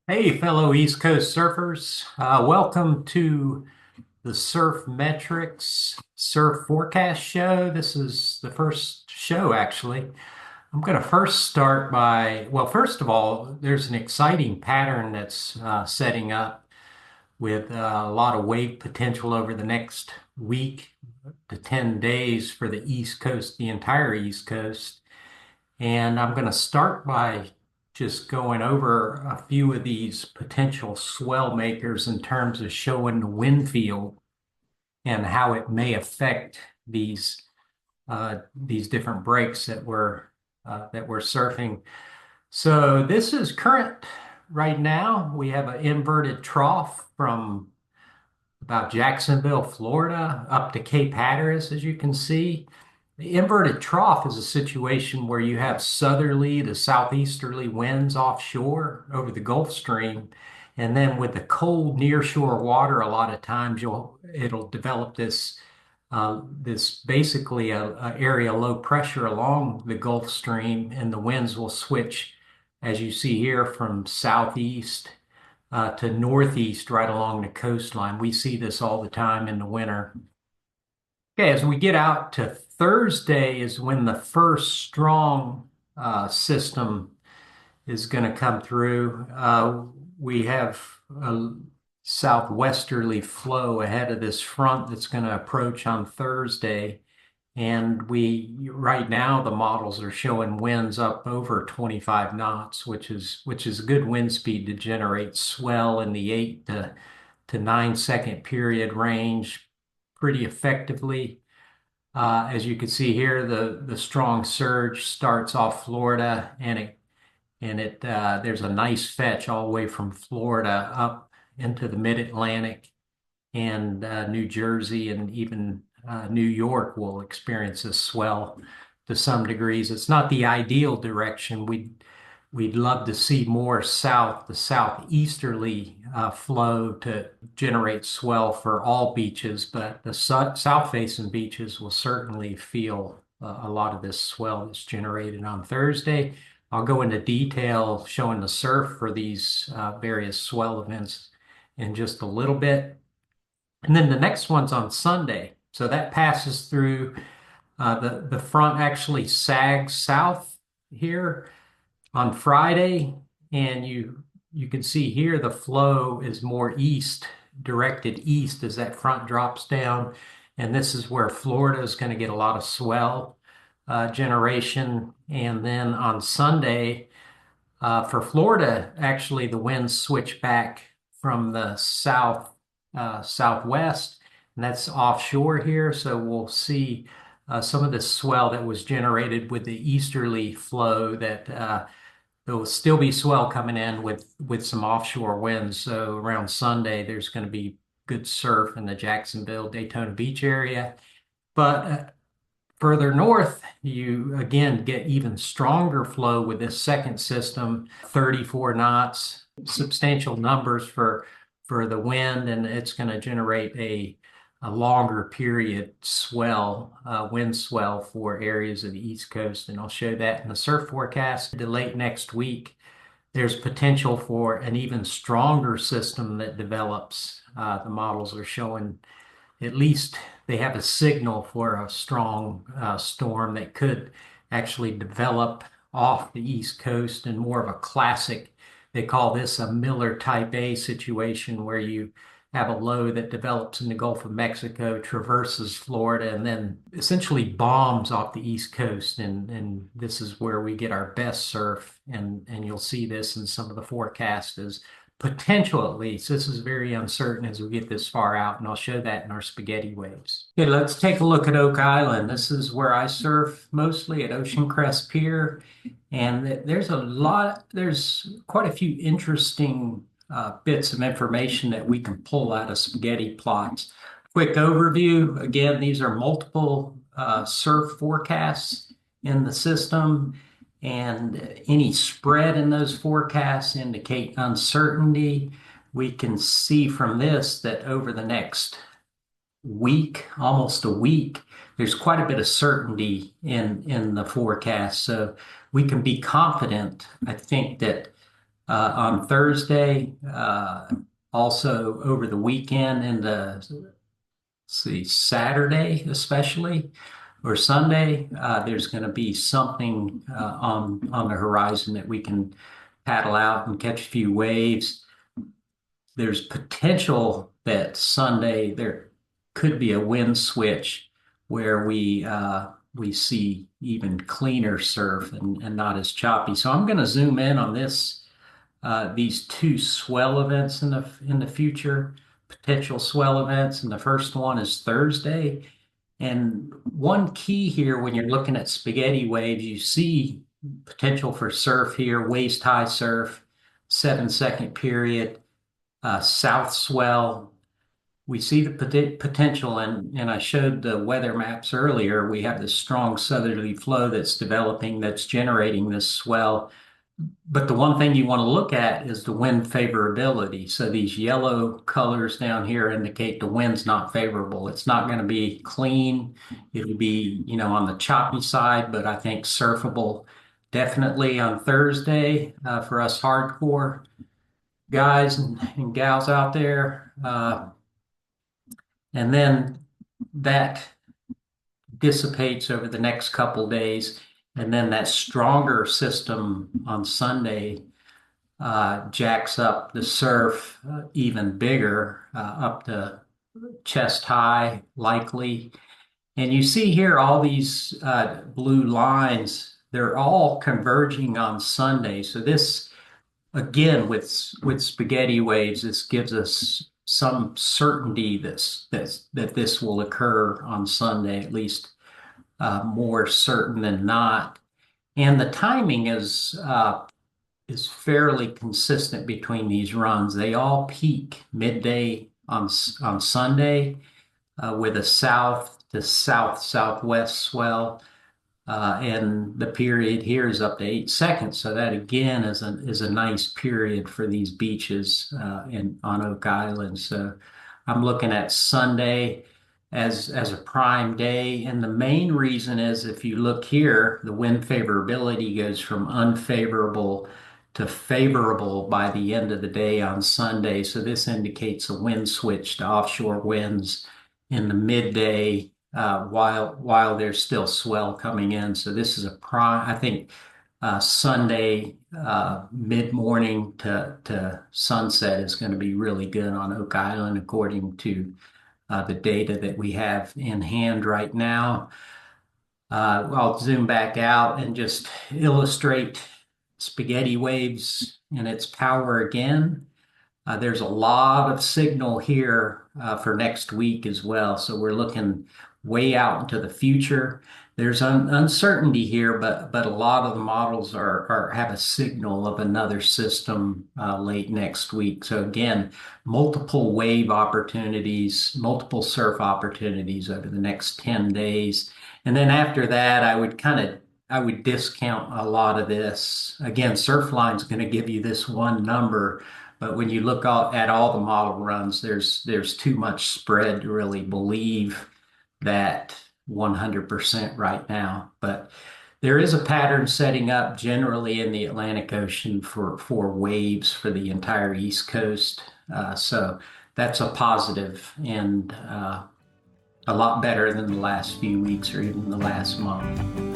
Hey, fellow East Coast surfers. Welcome to the Surf Metrics Surf Forecast Show. This is the first show, actually. I'm going to first start by, well, first of all, there's an exciting pattern that's setting up with a lot of wave potential over the next week to 10 days for the East Coast, the entire East Coast. And I'm going to start by just going over a few of these potential swell makers in terms of showing the wind field and how it may affect these different breaks that we're surfing. So this is current right now. We have an inverted trough from about Jacksonville, Florida, up to Cape Hatteras, as you can see. The inverted trough is a situation where you have southerly to southeasterly winds offshore over the Gulf Stream. And then with the cold nearshore water, a lot of times it'll develop this basically a area low pressure along the Gulf Stream, and the winds will switch, as you see here, from southeast to northeast right along the coastline. We see this all the time in the winter. Okay, as we get out to Thursday is when the first strong system is going to come through. We have a southwesterly flow ahead of this front that's going to approach on Thursday. And right now, the models are showing winds up over 25 knots, which is a good wind speed to generate swell in the 8 to 9 second period range pretty effectively. As you can see here, the strong surge starts off Florida, and there's a nice fetch all the way from Florida up into the mid-Atlantic, and New Jersey and even New York will experience this swell to some degrees. It's not the ideal direction. We'd love to see more south, the southeasterly flow to generate swell for all beaches, but the south-facing beaches will certainly feel a lot of this swell that's generated on Thursday. I'll go into detail showing the surf for these various swell events in just a little bit. And then the next one's on Sunday. So that passes through the front actually sags south here on Friday, and you can see here the flow is more east, directed east as that front drops down. And this is where Florida is going to get a lot of swell generation. And then on Sunday, for Florida, actually the winds switch back from the southwest, and that's offshore here. So we'll see some of the swell that was generated with the easterly flow that there will still be swell coming in with some offshore winds. So around Sunday, there's going to be good surf in the Jacksonville, Daytona Beach area. But further north, you again get even stronger flow with this second system, 34 knots, substantial numbers for the wind, and it's going to generate a longer period swell, wind swell for areas of the East Coast. And I'll show that in the surf forecast. The late next week, there's potential for an even stronger system that develops. The models are showing at least they have a signal for a strong storm that could actually develop off the East Coast, and more of a classic. They call this a Miller type A situation where you have a low that develops in the Gulf of Mexico, traverses Florida, and then essentially bombs off the East Coast. And this is where we get our best surf. And you'll see this in some of the forecasts as potential, at least. This is very uncertain as we get this far out, and I'll show that in our spaghetti waves. Okay, let's take a look at Oak Island. This is where I surf mostly at Ocean Crest Pier, and there's quite a few interesting bits of information that we can pull out of spaghetti plots. Quick overview. Again, these are multiple surf forecasts in the system, and any spread in those forecasts indicate uncertainty. We can see from this that over the next week, almost a week, there's quite a bit of certainty in the forecast. So we can be confident, I think, that On Thursday, also over the weekend and see, Saturday especially, or Sunday, there's going to be something on the horizon that we can paddle out and catch a few waves. There's potential that Sunday there could be a wind switch where we see even cleaner surf and not as choppy. So I'm going to zoom in on these two swell events in the future, potential swell events, and the first one is Thursday. And one key here when you're looking at spaghetti waves, you see potential for surf here, waist high surf, 7 second period, south swell. We see the potential, and I showed the weather maps earlier. We have this strong southerly flow that's developing, that's generating this swell. But the one thing you want to look at is the wind favorability. So these yellow colors down here indicate the wind's not favorable. It's not going to be clean. It'll be, on the choppy side, but I think surfable definitely on Thursday for us hardcore guys and gals out there. And then that dissipates over the next couple days. And then that stronger system on Sunday jacks up the surf even bigger, up to chest high, likely. And you see here all these blue lines, they're all converging on Sunday. So this, again, with spaghetti waves, this gives us some certainty that this will occur on Sunday, at least more certain than not. And the timing is fairly consistent between these runs. They all peak midday on Sunday with a south to south southwest swell. And the period here is up to 8 seconds. So that again is a nice period for these beaches on Oak Island. So I'm looking at Sunday as a prime day. And the main reason is if you look here, the wind favorability goes from unfavorable to favorable by the end of the day on Sunday. So this indicates a wind switch to offshore winds in the midday while there's still swell coming in. So this is a prime, I think Sunday mid-morning to sunset is going to be really good on Oak Island according to the data that we have in hand right now. I'll zoom back out and just illustrate spaghetti waves and its power again. There's a lot of signal here for next week as well. So we're looking way out into the future. There's uncertainty here, but a lot of the models have a signal of another system late next week. So again, multiple wave opportunities, multiple surf opportunities over the next 10 days. And then after that, I would discount a lot of this. Again, Surfline's going to give you this one number, but when you look at all the model runs, there's too much spread to really believe that 100% right now. But there is a pattern setting up generally in the Atlantic Ocean for waves for the entire East Coast. So that's a positive and a lot better than the last few weeks or even the last month.